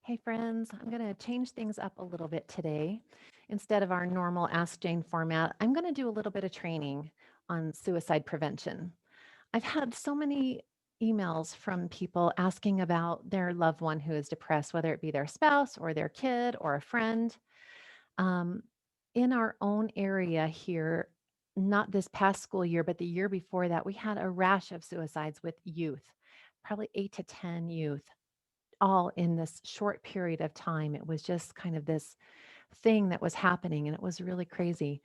Hey friends, I'm going to change things up a little bit today. Instead of our normal Ask Jane format, I'm going to do a little bit of training on suicide prevention. I've had so many emails from people asking about their loved one who is depressed, whether it be their spouse or their kid or a friend. Um, in our own area here, not this past school year, but the year before that, we had a rash of suicides with youth, probably 8 to 10 youth all in this short period of time. It was just kind of this thing that was happening, and it was really crazy.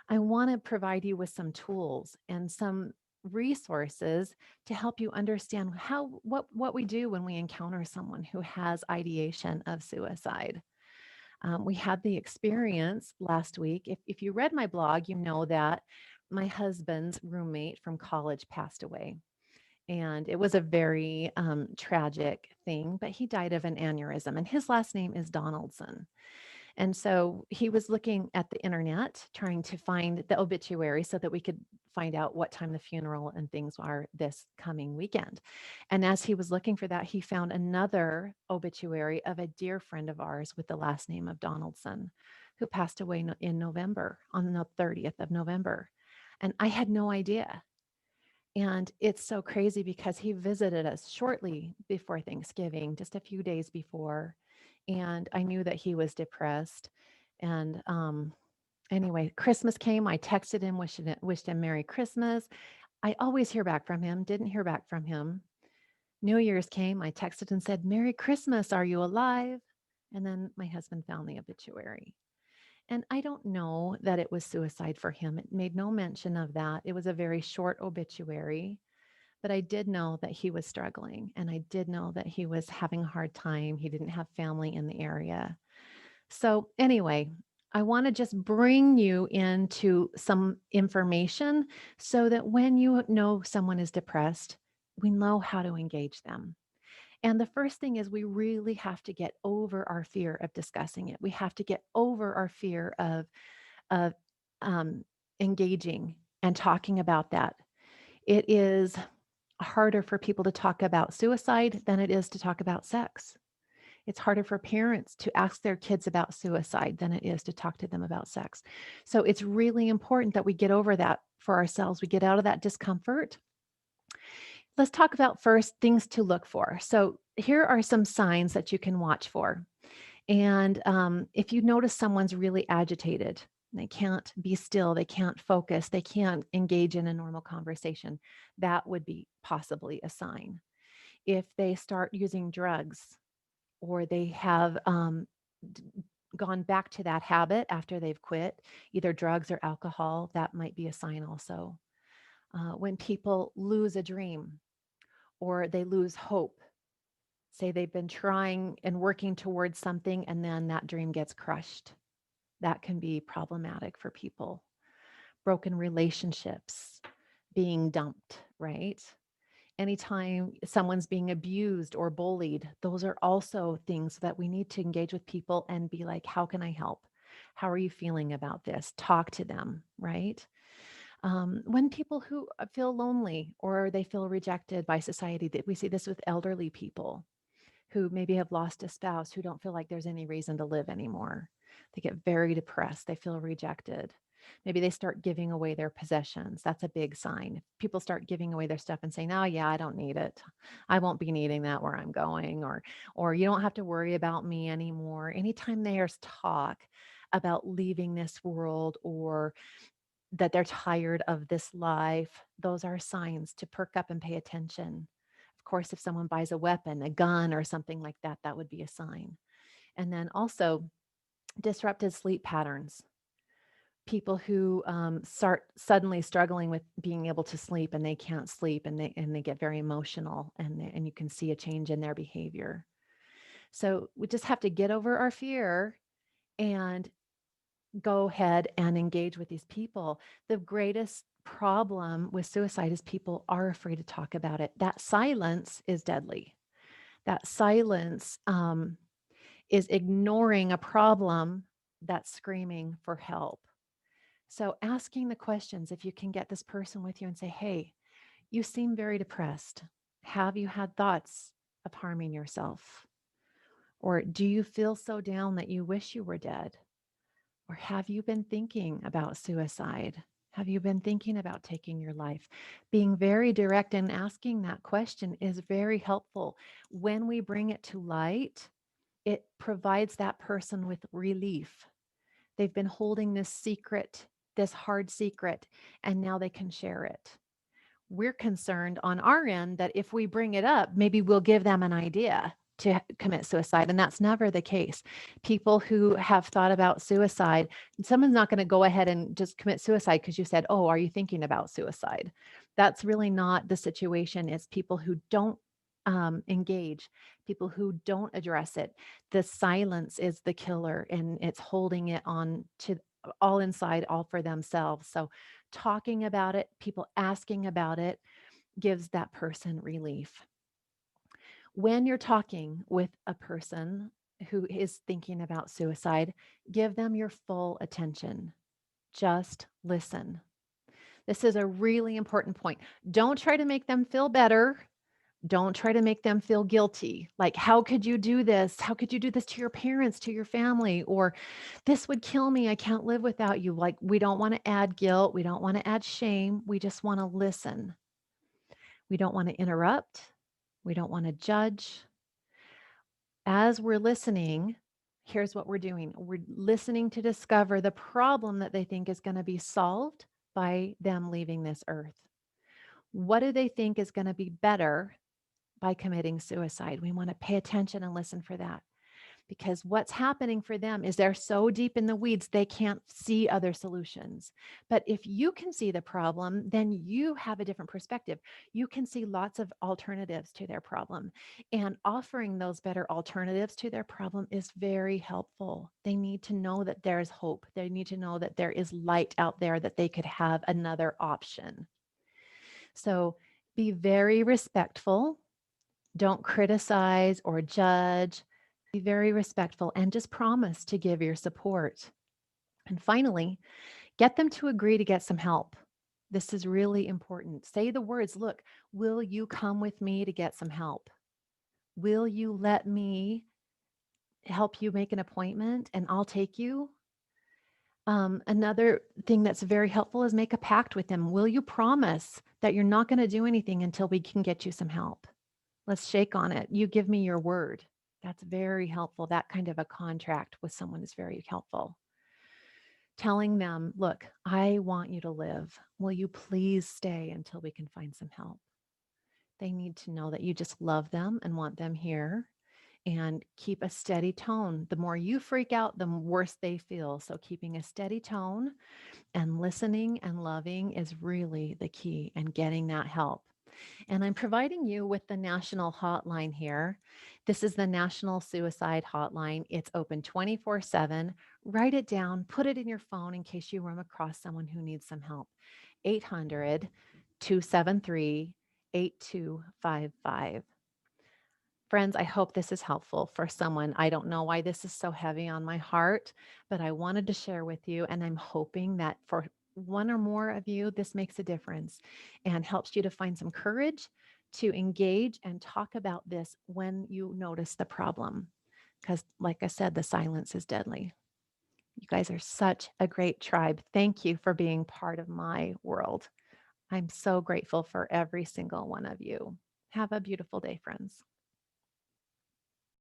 I want to provide you with some tools and some resources to help you understand what we do when we encounter someone who has ideation of suicide. We had the experience last week. If you read my blog, you know that my husband's roommate from college passed away. And it was a very tragic thing, but he died of an aneurysm, and his last name is Donaldson. And so he was looking at the internet, trying to find the obituary so that we could find out what time the funeral and things are this coming weekend. And as he was looking for that, he found another obituary of a dear friend of ours with the last name of Donaldson, who passed away in November, on the 30th of November. And I had no idea. And it's so crazy because he visited us shortly before Thanksgiving, just a few days before. And I knew that he was depressed. And anyway, Christmas came. I texted him, wished him Merry Christmas. I always hear back from him, didn't hear back from him. New Year's came. I texted and said, Merry Christmas. Are you alive? And then my husband found the obituary. And I don't know that it was suicide for him. It made no mention of that. It was a very short obituary, but I did know that he was struggling, and I did know that he was having a hard time. He didn't have family in the area. So, anyway, I want to just bring you into some information so that when you know someone is depressed, we know how to engage them. And the first thing is we really have to get over our fear of discussing it. We have to get over our fear of um, engaging and talking about that. It is harder for people to talk about suicide than it is to talk about sex. It's harder for parents to ask their kids about suicide than it is to talk to them about sex. So it's really important that we get over that for ourselves. We get out of that discomfort. Let's talk about first things to look for. So here are some signs that you can watch for. And if you notice someone's really agitated, they can't be still, they can't focus, they can't engage in a normal conversation, that would be possibly a sign. If they start using drugs or they have d- gone back to that habit after they've quit, either drugs or alcohol, that might be a sign also. When people lose a dream or they lose hope, say they've been trying and working towards something and then that dream gets crushed, that can be problematic for people. Broken relationships, being dumped, right? Anytime someone's being abused or bullied, those are also things that we need to engage with people and be like, how can I help? How are you feeling about this? Talk to them, right? When people who feel lonely or they feel rejected by society, that we see this with elderly people who maybe have lost a spouse who don't feel like there's any reason to live anymore. They get very depressed. They feel rejected. Maybe they start giving away their possessions. That's a big sign. If people start giving away their stuff and saying, "Oh yeah, I don't need it. I won't be needing that where I'm going," or you don't have to worry about me anymore. Anytime there's talk about leaving this world or that they're tired of this life, those are signs to perk up and pay attention. Of course, if someone buys a weapon, a gun or something like that, that would be a sign. And then also disrupted sleep patterns. People who start suddenly struggling with being able to sleep and they can't sleep and they get very emotional and you can see a change in their behavior. So we just have to get over our fear and go ahead and engage with these people. The greatest problem with suicide is people are afraid to talk about it. That silence is deadly. That silence is ignoring a problem that's screaming for help. So, asking the questions, if you can get this person with you and say, hey, you seem very depressed. Have you had thoughts of harming yourself? Or do you feel so down that you wish you were dead? Or have you been thinking about suicide? Have you been thinking about taking your life? Being very direct and asking that question is very helpful. When we bring it to light, it provides that person with relief. They've been holding this secret, this hard secret, and now they can share it. We're concerned on our end that if we bring it up, maybe we'll give them an idea to commit suicide. And that's never the case. People who have thought about suicide, someone's not going to go ahead and just commit suicide because you said, "Oh, are you thinking about suicide?" That's really not the situation. It's people who don't engage, people who don't address it. The silence is the killer, and it's holding it on to all inside, all for themselves. So talking about it, people asking about it gives that person relief. When you're talking with a person who is thinking about suicide, give them your full attention. Just listen. This is a really important point. Don't try to make them feel better. Don't try to make them feel guilty. Like, how could you do this? How could you do this to your parents, to your family? Or this would kill me. I can't live without you. Like, we don't want to add guilt. We don't want to add shame. We just want to listen. We don't want to interrupt. We don't want to judge. As we're listening, here's what we're doing. We're listening to discover the problem that they think is going to be solved by them leaving this earth. What do they think is going to be better by committing suicide? We want to pay attention and listen for that, because what's happening for them is they're so deep in the weeds, they can't see other solutions. But if you can see the problem, then you have a different perspective. You can see lots of alternatives to their problem. And offering those better alternatives to their problem is very helpful. They need to know that there's hope. They need to know that there is light out there, that they could have another option. So be very respectful. Don't criticize or judge. Be very respectful and just promise to give your support. And finally, get them to agree to get some help. This is really important. Say the words, "Look, will you come with me to get some help? Will you let me help you make an appointment and I'll take you?" Another thing that's very helpful is make a pact with them. Will you promise that you're not going to do anything until we can get you some help? Let's shake on it. You give me your word. That's very helpful. That kind of a contract with someone is very helpful. Telling them, "Look, I want you to live. Will you please stay until we can find some help?" They need to know that you just love them and want them here, and keep a steady tone. The more you freak out, the worse they feel. So keeping a steady tone and listening and loving is really the key, and getting that help. And I'm providing you with the national hotline here. This is the National Suicide Hotline. It's open 24/7. Write it down, put it in your phone in case you run across someone who needs some help. 800-273-8255. Friends, I hope this is helpful for someone. I don't know why this is so heavy on my heart, but I wanted to share with you, and I'm hoping that for one or more of you, this makes a difference and helps you to find some courage to engage and talk about this when you notice the problem. Because, like I said, the silence is deadly. You guys are such a great tribe. Thank you for being part of my world. I'm so grateful for every single one of you. Have a beautiful day, friends.